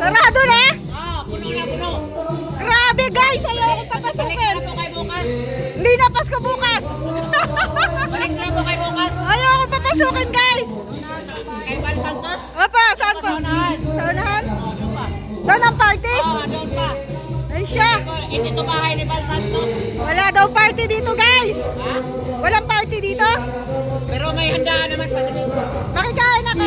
Sarado na? Puno na puno. Grabe guys, ayaw ko papasukin. Balik na po kayo bukas. Hindi na Pasko bukas. Balik na po kayo bukas. Ayaw ko papasukin guys. Kay Val Santos. Apa, saan pa? Saunahan. Sa unahan? Doon pa. Saan ang party? Doon pa. Ay siya. Hindi to bahay ni Val Santos. Wala daw party dito guys. Ha? Walang party dito? Pero may handaan naman pa sa dito. Makikain ako.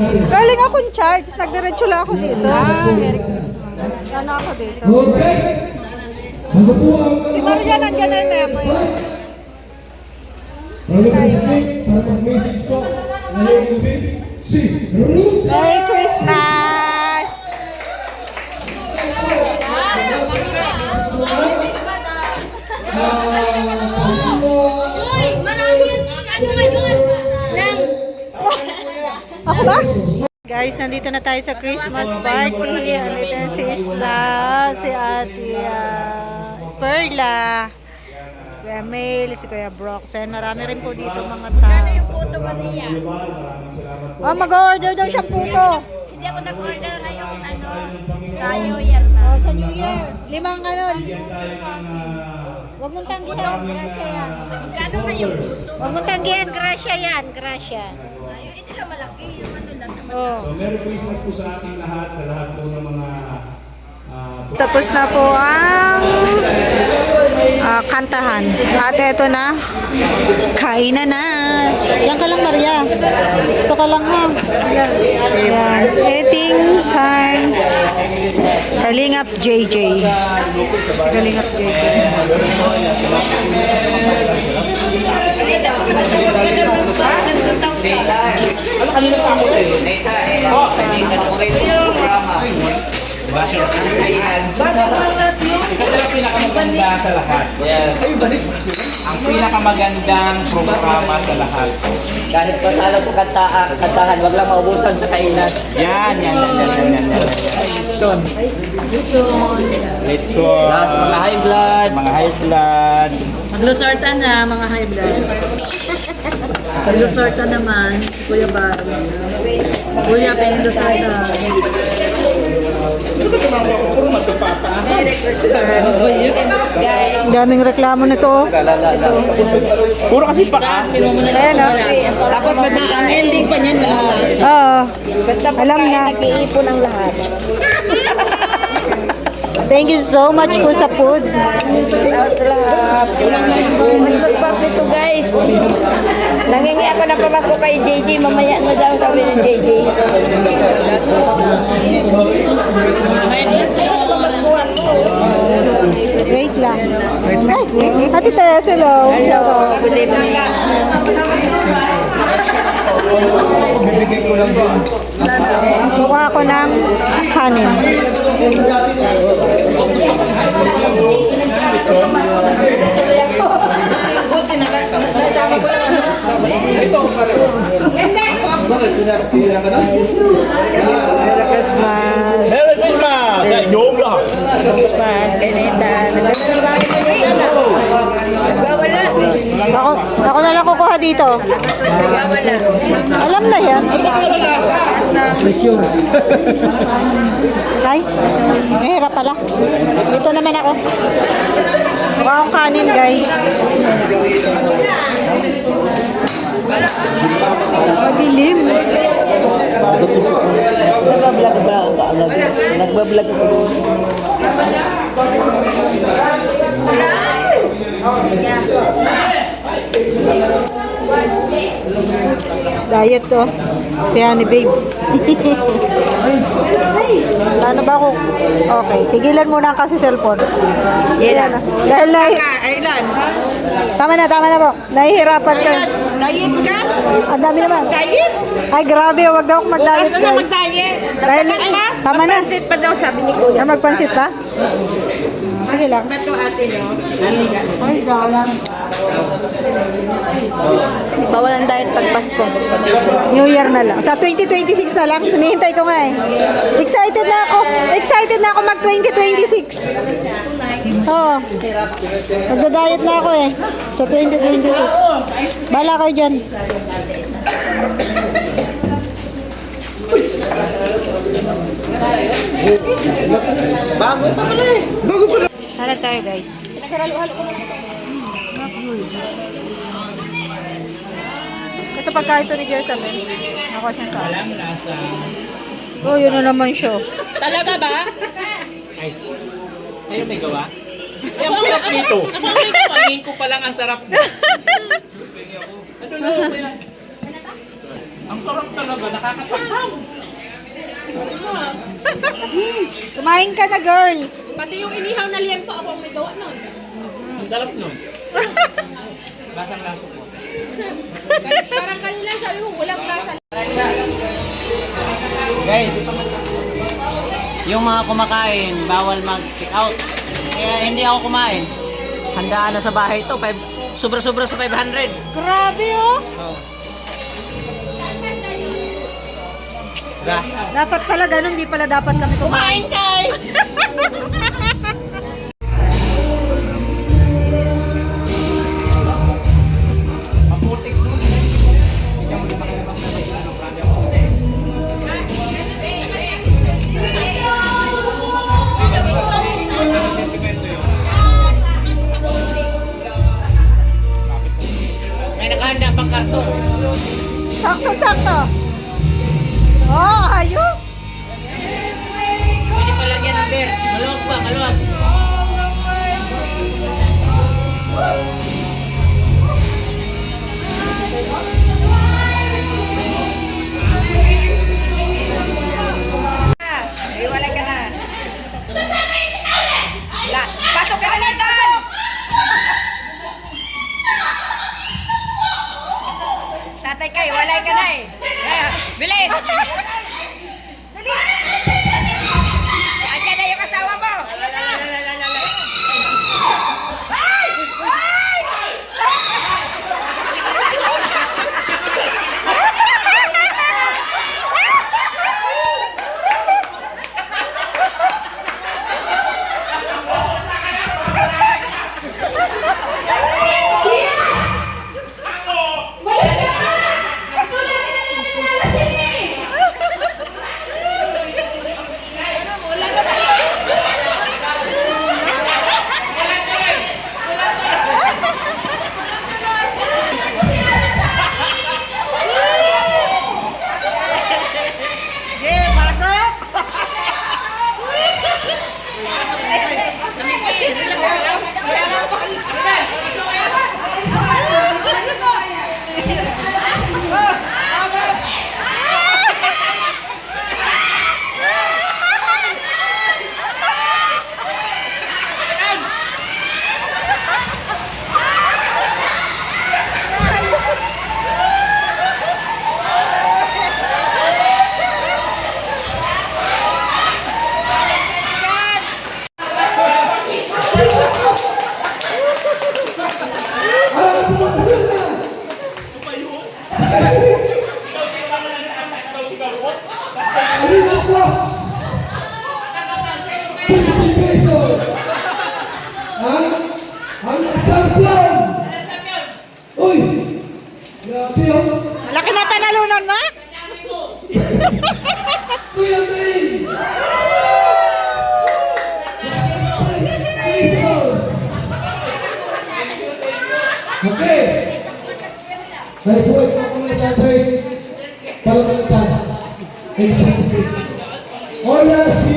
Galing akong charge, nagdiretso lang ako dito. Ano ako dito? Okay. Ano po ang Si Maria nandiyan na yung memo yun. Para mag-message po ngayong gabi, si Ruth. Merry Christmas! Uy, maraming ano ngayon ng Ako ba? Guys, nandito na tayo sa Christmas party. Andito na si Isla, si Ate Perla, si Kuya Mail, si Kuya Broxen. Marami rin po dito mga tao. Puto Maria. Oh, mag-order daw siya puto. Hindi ako nag-order ngayong ano sa New Year na. Oh, sa New Year. Limang ano. Huwag mong tanggihan, grasya yan. Magkano kayo puto? Huwag mong tanggihan, grasya yan, grasya. Ayun, hindi lang malaki. Yung ano lang naman. Oh. So, Merry Christmas po sa ating lahat, sa lahat po ng mga Tapos na po ang kantahan. At eto na, kainan na. Yan ka lang, Maria. Ito ka lang, ha. Yan. Eating time. Kalingap JJ. Si Kalingap JJ. Ito ang pinakamaganda sa lahat. Yes. Ang pinakamagandang programa sa lahat. Kahit patalo sa kantahan, wag lang maubusan sa kainan. Yan. Son. Ito. Last, mga high blood. Mga high blood. Maglusortan na mga high blood. Maglusortan naman, Kuya Bar. Kuya Penglusortan. Daming reklamo nito. Oh. Puro kasi paa. Ayan, oh. Tapos ang ending pa niyan, wala. Oo. Alam na. Nag-iipon ang lahat. Thank you so much po sa food. Shout sa lahat. Christmas party to guys. Nangingi ako ng pamasko kay JJ. Mamaya na daw sabi ni JJ. Pamaskuhan mo. Wait lang. Ay, Ate Tess, hello. Good evening. Mukha ako ng kanin. Merry Christmas. Merry Christmas! Yom lang. Christmas. Kanita. Nagwawala. Ako na lang kukuha dito. Alam na yan. Ay, mahirap pala. Dito naman ako. Mukha akong kanin, guys. Madilim. Nagbablog ako. Diet to. Si Honey Babe. Ano ba ako? Okay. Tigilan muna kasi cellphone. Yan na. Dahil Ilan? Tama na po. Nahihirapan ka. Diet ka? Ang dami naman. Diet? Ay, grabe. Huwag daw akong mag-diet, Bukas na guys. mag-diet. Dahil, tama na. Pansit pa daw sabi ni Kuya. Ah, magpansit pa? Sige lang. Ba't ko ate no? Ay, dami. bawal ang diet pag Pasko. New Year na lang. Sa 2026 na lang. Hinihintay ko nga eh. Excited na ako. Excited na ako mag 2026. Oo. Magda-diet na ako eh. Sa 2026. Bala kayo dyan. Tara tayo guys. Naghalo-halo ko lang ito. Ito pagkain to ni Jessamine. Ako siya sa Walang lasa. Oh, yun na naman siya. Talaga ba? Ay, kayo may gawa? Ay, ang sarap nito. Pangin ko pa lang ang sarap nito. Ano na, sila? Ang sarap talaga, nakakatakaw. Kumain ka na, girl. Pati yung inihaw na liempo ako ang may gawa nun. Ang sarap nun. Lasang laso po. Parang kanila sabi mo, walang lasa. Guys, yung mga kumakain, bawal mag-check out. Kaya hindi ako kumain. Handaan na sa bahay ito. Sobra-sobra sa 500. Grabe, oh. Diba? Dapat pala ganun, di pala dapat kami kumain. Maputik nun. May nakahanda pang karton. Sakto-sakto. Oh, ayos. Pwede pa lagyan ng beer. Maluwag pa, maluwag. Iwalay ka na. Pasok ka na dito! Tatay ka, iwalay ka na eh. Bilis! Andiyan na yung asawa mo! Alina Cross! 50 pesos! Ang champion! Uy! Grabe oh! Malaki na panalunan mo? Kuya May! Pesos! Okay! May buhay pa ako na sasay para malagtan. Exhausted. Ona si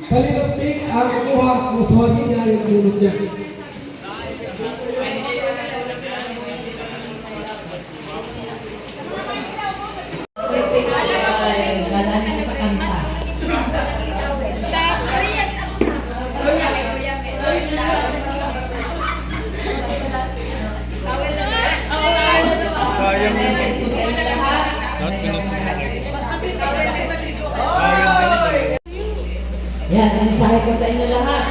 Kalingap Pink ang kumuha kung tuwagin niya yung bulot niya. Message ay dadalhin ko sa kanta. Message ko sa inyo lahat. Yan, ang mensahe ko sa inyo lahat.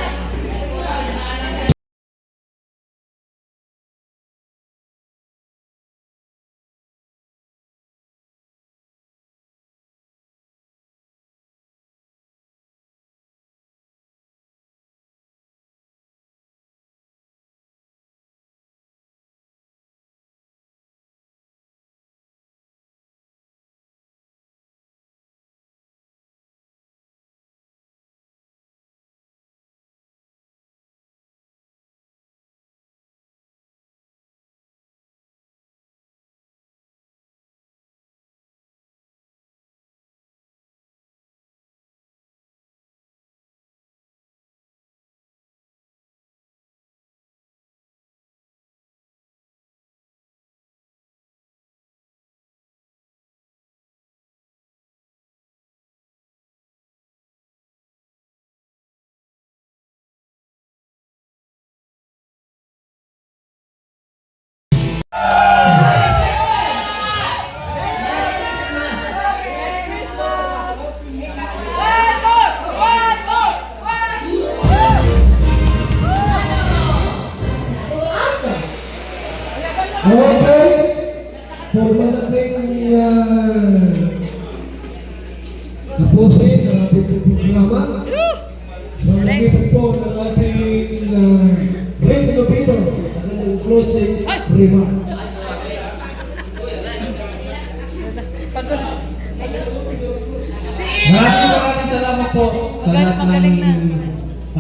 for malaking tapusin ang ating programa. So, nagitan po ng ating Red Lupino sa kanyang closing remarks. Maraming salamat po sa lahat ng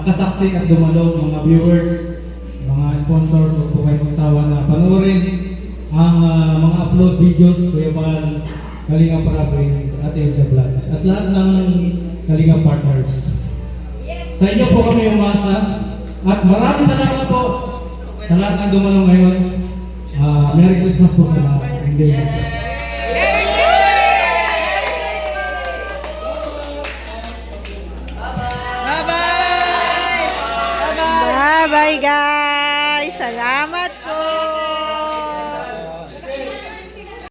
nakasaksi at dumalo, mga viewers, mga sponsors, huwag po kayo magsawa na panoorin ang mga upload videos, Kuya Val, Kalinga Parabe, at the Vlogs, at lahat ng Kalinga Partners. Sa inyo po kami umasa, at maraming salamat po sa lahat ng dumalo ngayon. Merry Christmas po sa lahat. Bye-bye guys! Salamat!